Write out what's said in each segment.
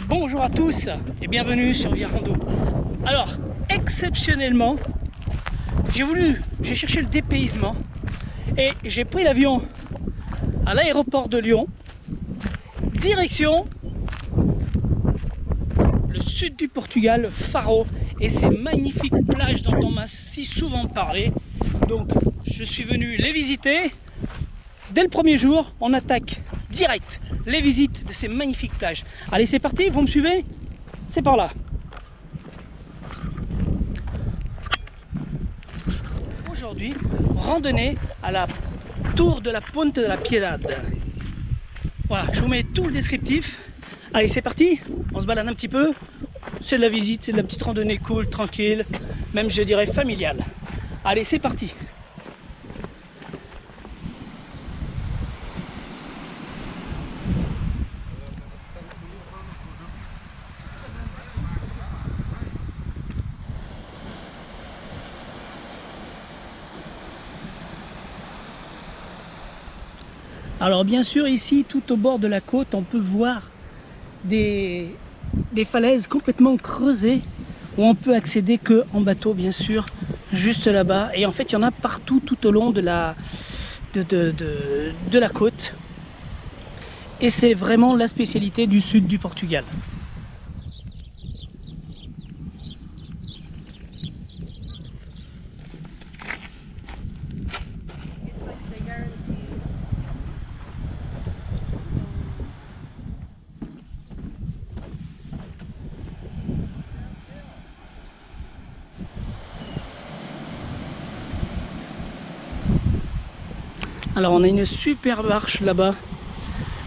Bonjour à tous et bienvenue sur Viarando. Alors, exceptionnellement, j'ai cherché le dépaysement et j'ai pris l'avion à l'aéroport de Lyon, direction le sud du Portugal, Faro, et ces magnifiques plages dont on m'a si souvent parlé. Donc, je suis venu les visiter. Dès le premier jour, on attaque direct les visites de ces magnifiques plages. Allez, c'est parti, vous me suivez? C'est par là. Aujourd'hui, randonnée à la tour de la Ponte de la Piedade. Voilà, je vous mets tout le descriptif. Allez, c'est parti, on se balade un petit peu. C'est de la visite, c'est de la petite randonnée cool, tranquille, même je dirais familiale. Allez, c'est parti. Alors bien sûr, ici, tout au bord de la côte, on peut voir des falaises complètement creusées où on peut accéder que en bateau, bien sûr, juste là-bas. Et en fait, il y en a partout tout au long de la côte. Et c'est vraiment la spécialité du sud du Portugal. Alors on a une superbe arche là-bas.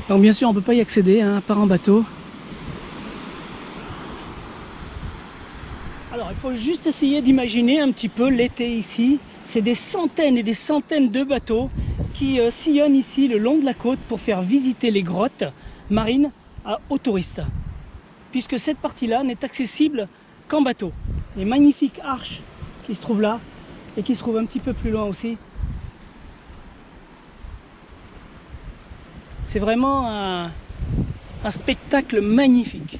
Donc bien sûr on ne peut pas y accéder, hein, à part en bateau. Alors il faut juste essayer d'imaginer un petit peu l'été ici. C'est des centaines et des centaines de bateaux qui sillonnent ici le long de la côte pour faire visiter les grottes marines aux touristes. Puisque cette partie-là n'est accessible qu'en bateau. Les magnifiques arches qui se trouvent là et qui se trouvent un petit peu plus loin aussi. C'est vraiment un spectacle magnifique.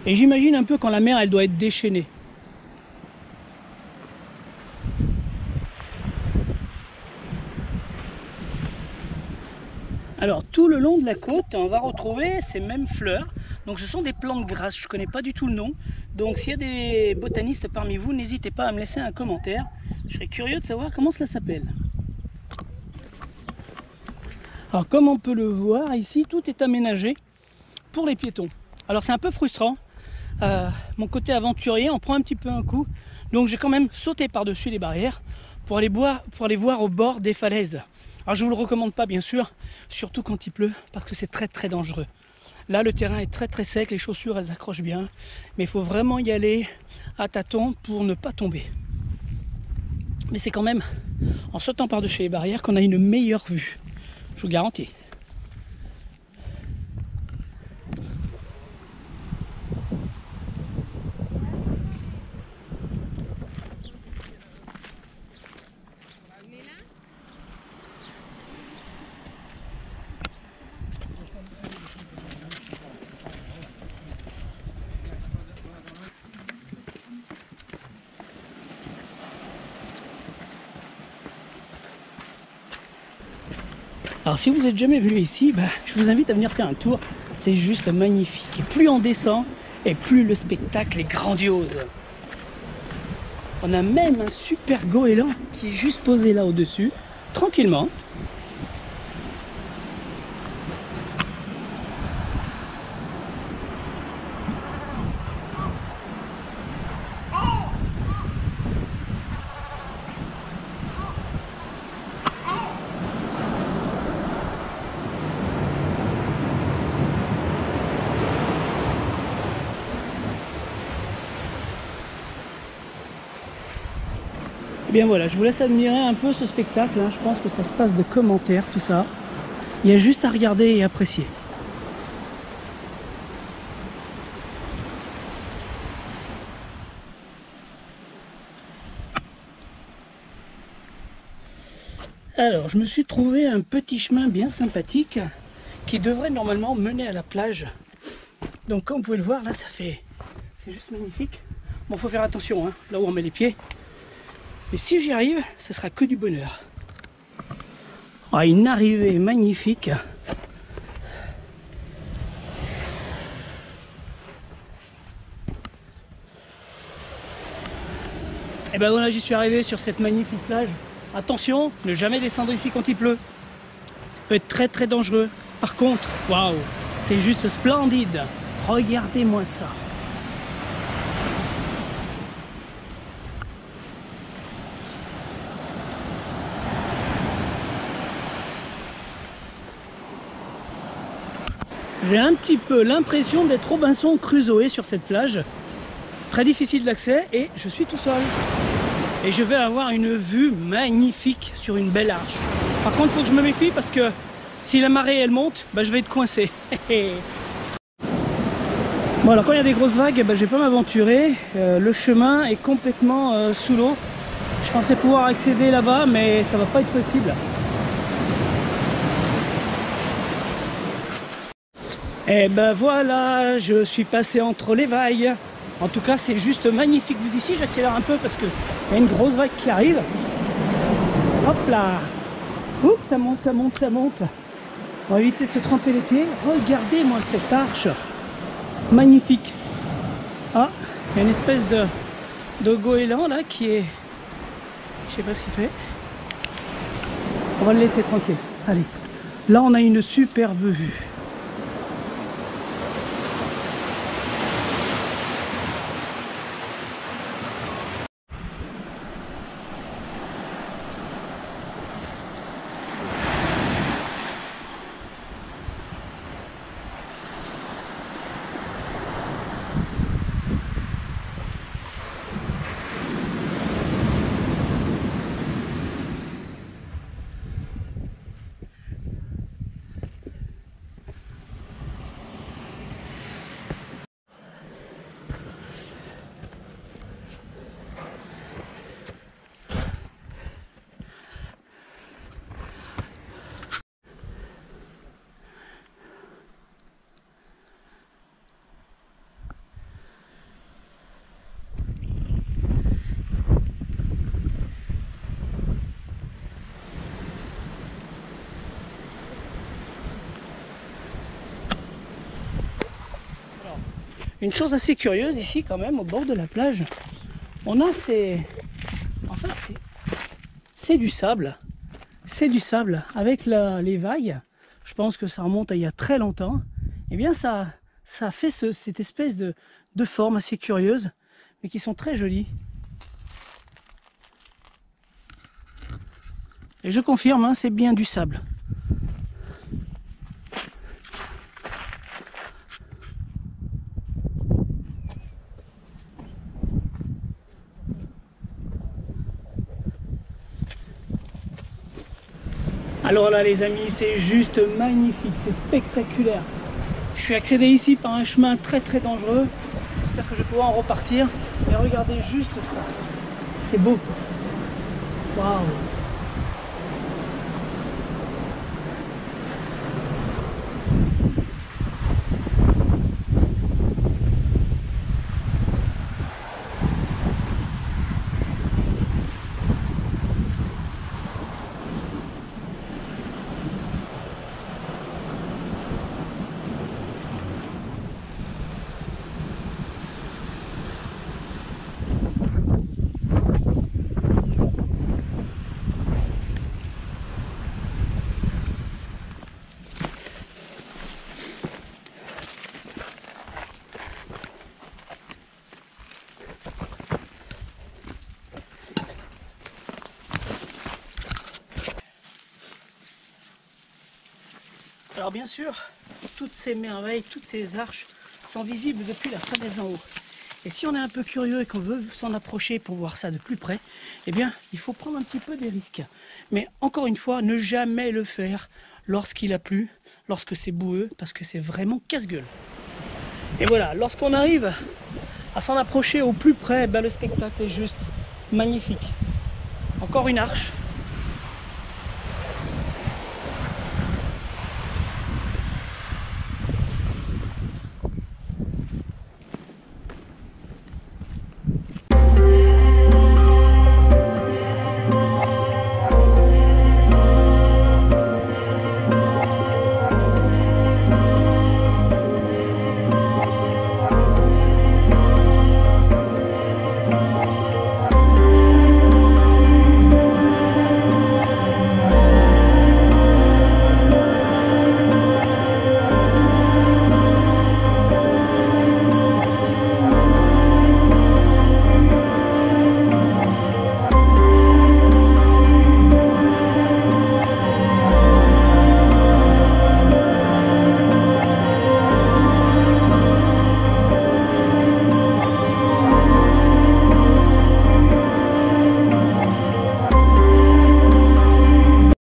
Et j'imagine un peu quand la mer elle doit être déchaînée. Alors tout le long de la côte, on va retrouver ces mêmes fleurs. Donc ce sont des plantes grasses, je ne connais pas du tout le nom. Donc s'il y a des botanistes parmi vous, n'hésitez pas à me laisser un commentaire. Je serais curieux de savoir comment cela s'appelle. Alors comme on peut le voir ici, tout est aménagé pour les piétons. Alors c'est un peu frustrant, mon côté aventurier on prend un petit peu un coup, donc j'ai quand même sauté par-dessus les barrières pour aller voir au bord des falaises. Alors je ne vous le recommande pas bien sûr, surtout quand il pleut, parce que c'est très très dangereux. Là le terrain est très très sec, les chaussures elles accrochent bien, mais il faut vraiment y aller à tâtons pour ne pas tomber. Mais c'est quand même en sautant par-dessus les barrières qu'on a une meilleure vue. Je vous garantis. Alors si vous n'êtes jamais venu ici, je vous invite à venir faire un tour. C'est juste magnifique. Et plus on descend, et plus le spectacle est grandiose. On a même un super goéland qui est juste posé là au-dessus, tranquillement. Bien voilà, je vous laisse admirer un peu ce spectacle, hein. Je pense que ça se passe de commentaires, tout ça. Il y a juste à regarder et apprécier. Alors, je me suis trouvé un petit chemin bien sympathique qui devrait normalement mener à la plage. Donc comme vous pouvez le voir, là c'est juste magnifique. Bon, faut faire attention hein, là où on met les pieds. Et si j'y arrive, ce sera que du bonheur. Ah, une arrivée magnifique. Et ben voilà, j'y suis arrivé sur cette magnifique plage. Attention, ne jamais descendre ici quand il pleut. Ça peut être très très dangereux. Par contre, waouh, c'est juste splendide. Regardez-moi ça. J'ai un petit peu l'impression d'être Robinson Crusoe sur cette plage. Très difficile d'accès et je suis tout seul. Et je vais avoir une vue magnifique sur une belle arche. Par contre, il faut que je me méfie parce que si la marée elle monte, bah, je vais être coincé. Bon, alors quand il y a des grosses vagues, bah, je vais pas m'aventurer. Le chemin est complètement sous l'eau. Je pensais pouvoir accéder là-bas, mais ça va pas être possible. Et ben voilà, je suis passé entre les vagues. En tout cas, c'est juste magnifique vu d'ici. J'accélère un peu parce qu'il y a une grosse vague qui arrive. Hop là. Oups, ça monte, ça monte, ça monte. On va éviter de se tremper les pieds. Regardez-moi cette arche. Magnifique. Ah, il y a une espèce de goéland là qui est... Je sais pas ce qu'il fait. On va le laisser tranquille. Allez. Là, on a une superbe vue. Une chose assez curieuse ici quand même au bord de la plage, on a ces... En fait c'est du sable. C'est du sable avec les vagues. Je pense que ça remonte à il y a très longtemps. Et bien ça fait cette espèce de forme assez curieuse, mais qui sont très jolies. Et je confirme, hein, c'est bien du sable. Alors là les amis, c'est juste magnifique, c'est spectaculaire. Je suis accédé ici par un chemin très très dangereux. J'espère que je vais pouvoir en repartir. Mais regardez juste ça. C'est beau. Waouh. Alors bien sûr, toutes ces merveilles, toutes ces arches sont visibles depuis la falaise en haut. Et si on est un peu curieux et qu'on veut s'en approcher pour voir ça de plus près, eh bien, il faut prendre un petit peu des risques. Mais encore une fois, ne jamais le faire lorsqu'il a plu, lorsque c'est boueux, parce que c'est vraiment casse-gueule. Et voilà, lorsqu'on arrive à s'en approcher au plus près, ben, le spectacle est juste magnifique. Encore une arche.